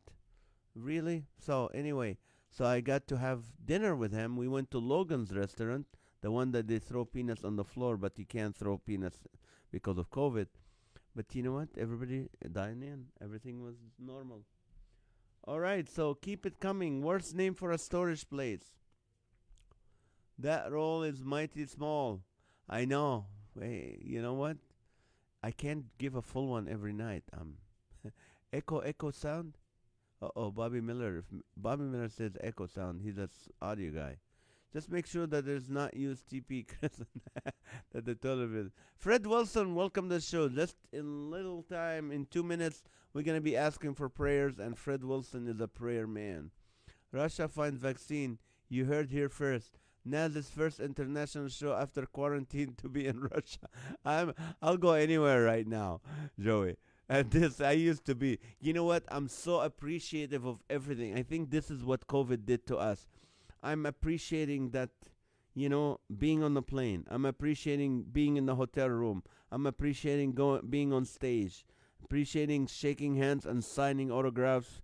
Really? So anyway, so I got to have dinner with him. We went to Logan's restaurant, the one that they throw peanuts on the floor, but you can't throw peanuts because of COVID. But you know what? Everybody dined in. Everything was normal. All right, so keep it coming. Worst name for a storage place. That roll is mighty small. I know. Hey, you know what? I can't give a full one every night. Echo sound. Bobby Miller. If Bobby Miller says echo sound, he's an audio guy. Just make sure that there's not used TP that the television. Fred Wilson, welcome to the show. Just in little time, in 2 minutes, we're going to be asking for prayers, and Fred Wilson is a prayer man. Russia finds vaccine. You heard here first. NAZ's first international show after quarantine to be in Russia. I'll go anywhere right now, Joey. And this, I used to be. You know what? I'm so appreciative of everything. I think this is what COVID did to us. I'm appreciating that, being on the plane. I'm appreciating being in the hotel room. I'm appreciating being on stage. Appreciating shaking hands and signing autographs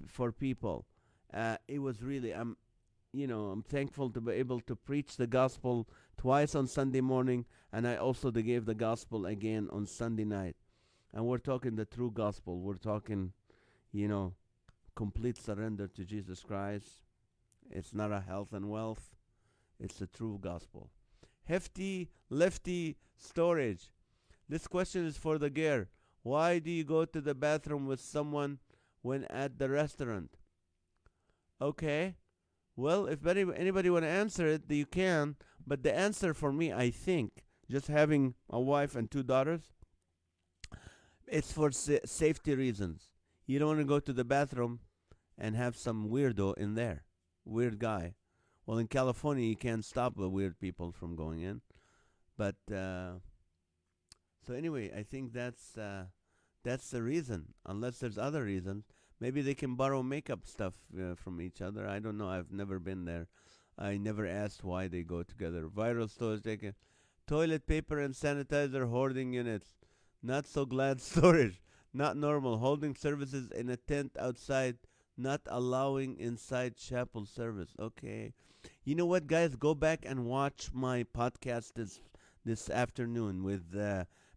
for people. It was really, I'm thankful to be able to preach the gospel twice on Sunday morning, and I also gave the gospel again on Sunday night. And we're talking the true gospel. We're talking, complete surrender to Jesus Christ. It's not a health and wealth. It's the true gospel. Hefty, lefty storage. This question is for the gear. Why do you go to the bathroom with someone when at the restaurant? Okay. Well, if anybody want to answer it, you can. But the answer for me, I think, just having a wife and 2 daughters, it's for safety reasons. You don't want to go to the bathroom and have some weirdo in there. Weird guy. Well, in California, you can't stop the weird people from going in. But, so anyway, I think that's the reason. Unless there's other reasons. Maybe they can borrow makeup stuff from each other. I don't know. I've never been there. I never asked why they go together. Viral stores taken. Toilet paper and sanitizer hoarding units. Not so glad storage. Not normal. Holding services in a tent outside. Not allowing inside chapel service. Okay. You know what, guys? Go back and watch my podcast this afternoon with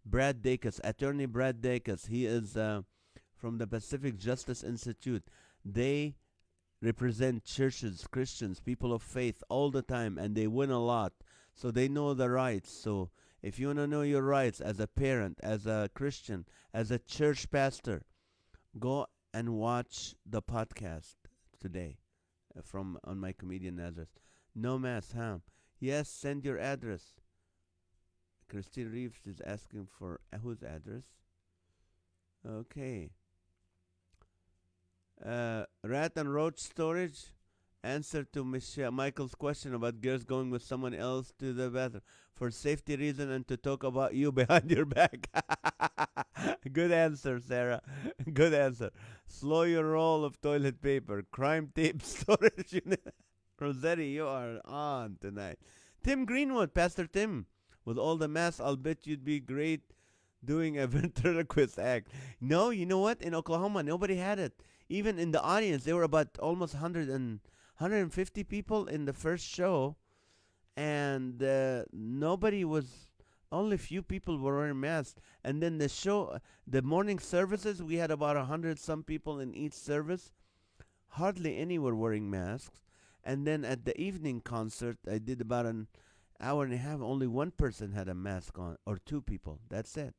Brad Dacus, attorney Brad Dacus. He is from the Pacific Justice Institute. They represent churches, Christians, people of faith all the time, and they win a lot. So they know the rights. So if you want to know your rights as a parent, as a Christian, as a church pastor, go and watch the podcast today on my comedian address. No mass harm. Yes, send your address. Christine Reeves is asking for whose address? Okay. Rat and roach storage. Answer to Michael's question about girls going with someone else to the bathroom for safety reason and to talk about you behind your back. Good answer, Sarah. Good answer. Slow your roll of toilet paper. Crime tape storage unit. Rossetti, you are on tonight. Tim Greenwood, Pastor Tim. With all the mass, I'll bet you'd be great doing a ventriloquist act. No, you know what? In Oklahoma, nobody had it. Even in the audience, there were about almost 150 people in the first show, and nobody was. Only few people were wearing masks. And then the morning services, we had about 100 some people in each service. Hardly any were wearing masks. And then at the evening concert, I did about an hour and a half. Only one person had a mask on, or 2 people. That's it.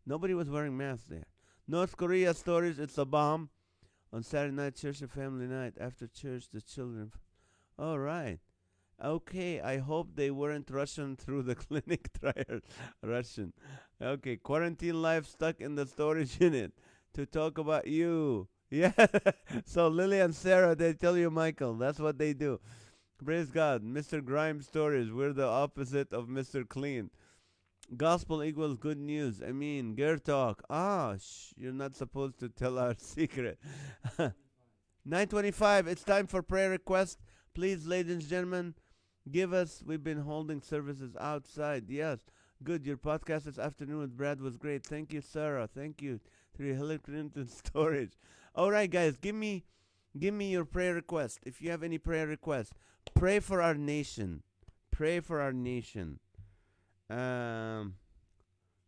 Nobody was wearing masks there. North Korea stories. It's a bomb. On Saturday night, church and family night. After church, the children. All right. Okay. I hope they weren't Russian through the clinic trial. Russian. Okay, quarantine life stuck in the storage unit to talk about you. Yeah. So Lily and Sarah, they tell you, Michael. That's what they do. Praise God. Mr. Grime Stories. We're the opposite of Mr. Clean. Gospel equals good news. I mean, gear talk. Ah, you're not supposed to tell our secret. 9:25. It's time for prayer request. Please, ladies and gentlemen, give us. We've been holding services outside. Yes, good. Your podcast this afternoon with Brad was great. Thank you, Sarah. Thank you to your Hillary Clinton storage. All right, guys, give me your prayer request. If you have any prayer requests, pray for our nation. Pray for our nation. Um,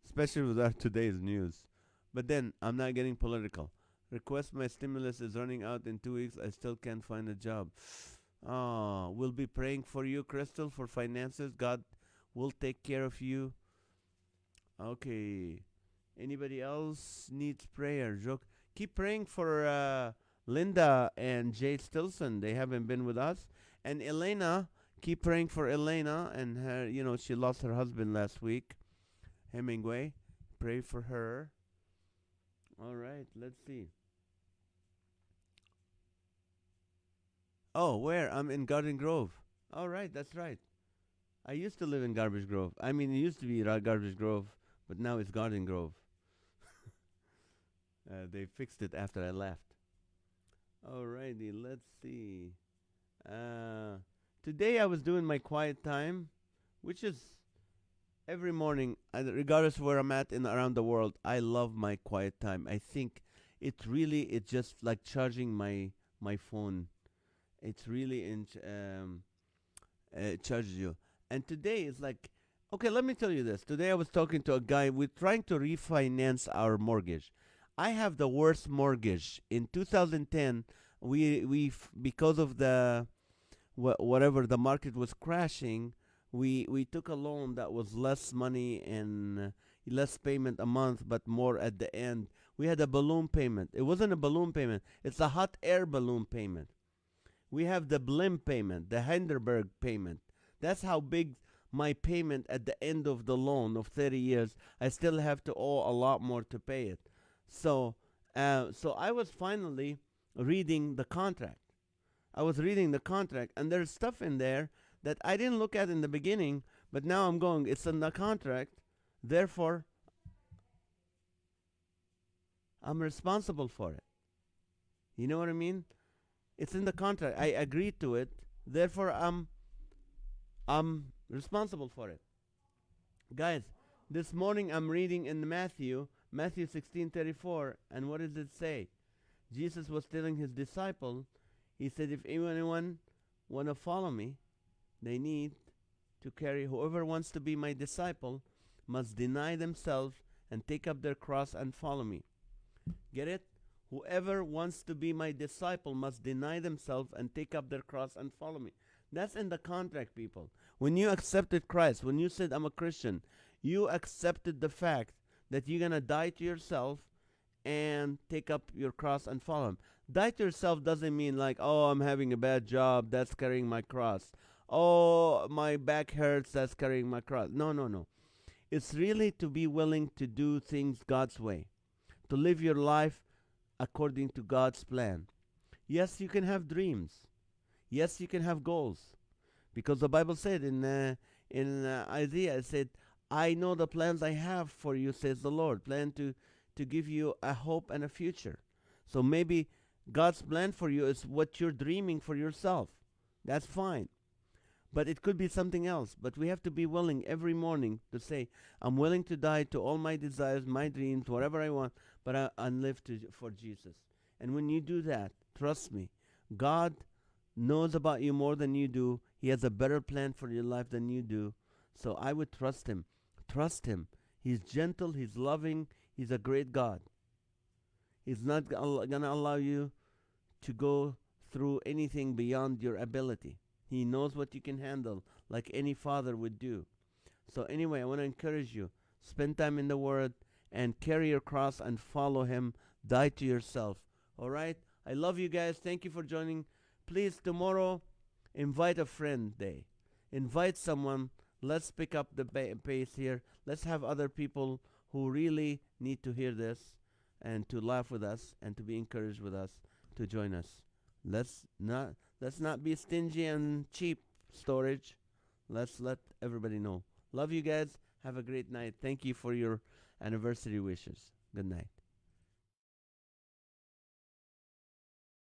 Especially with our today's news. But then I'm not getting political. Request my stimulus is running out in 2 weeks. I still can't find a job. Oh, we'll be praying for you, Crystal, for finances. God will take care of you. Okay. Anybody else needs prayer? Keep praying for Linda and Jay Stilson. They haven't been with us. And Elena, keep praying for Elena and her. She lost her husband last week. Hemingway, pray for her. All right, let's see. Oh, where? I'm in Garden Grove. All right, that's right. I used to live in Garbage Grove. I mean, it used to be Garbage Grove, but now it's Garden Grove. They fixed it after I left. Alrighty, let's see. Uh, Today I was doing my quiet time, which is every morning, regardless of where I'm at in around the world. I love my quiet time. I think it's just like charging my phone. It's really it charges you. And today is like, okay, let me tell you this. Today I was talking to a guy. We're trying to refinance our mortgage. I have the worst mortgage. In 2010, because of the whatever, the market was crashing, we took a loan that was less money and less payment a month, but more at the end. We had a balloon payment. It wasn't a balloon payment. It's a hot air balloon payment. We have the Blim payment, the Hindenburg payment. That's how big my payment at the end of the loan of 30 years. I still have to owe a lot more to pay it. So I was finally reading the contract. I was reading the contract, and there's stuff in there that I didn't look at in the beginning, but now I'm going, it's in the contract, therefore I'm responsible for it. You know what I mean? It's in the contract. I agreed to it, therefore I'm responsible for it. Guys, this morning I'm reading in Matthew 16:34, and what does it say? Jesus was telling his disciple, he said, if anyone want to follow me, they need to carry, whoever wants to be my disciple must deny themselves and take up their cross and follow me. Get it? Whoever wants to be my disciple must deny themselves and take up their cross and follow me. That's in the contract, people. When you accepted Christ, when you said, I'm a Christian, you accepted the fact that you're going to die to yourself and take up your cross and follow him. Die to yourself doesn't mean like, oh, I'm having a bad job, that's carrying my cross. Oh, my back hurts, that's carrying my cross. No, no, no. It's really to be willing to do things God's way, to live your life according to God's plan. Yes, you can have dreams. Yes, you can have goals. Because the Bible said in Isaiah, it said, I know the plans I have for you, says the Lord. Plan to give you a hope and a future. So maybe God's plan for you is what you're dreaming for yourself. That's fine. But it could be something else. But we have to be willing every morning to say, I'm willing to die to all my desires, my dreams, whatever I want, but I live for Jesus. And when you do that, trust me, God knows about you more than you do. He has a better plan for your life than you do. So I would trust him. Trust him. He's gentle. He's loving. He's a great God. He's not going to allow you to go through anything beyond your ability. He knows what you can handle, like any father would do. So anyway, I want to encourage you. Spend time in the Word and carry your cross and follow him. Die to yourself. All right? I love you guys. Thank you for joining. Please, tomorrow, invite a friend day. Invite someone. Let's pick up the pace here. Let's have other people who really need to hear this and to laugh with us and to be encouraged with us to join us. Let's not be stingy and cheap storage. Let's let everybody know. Love you guys. Have a great night. Thank you for your anniversary wishes. Good night.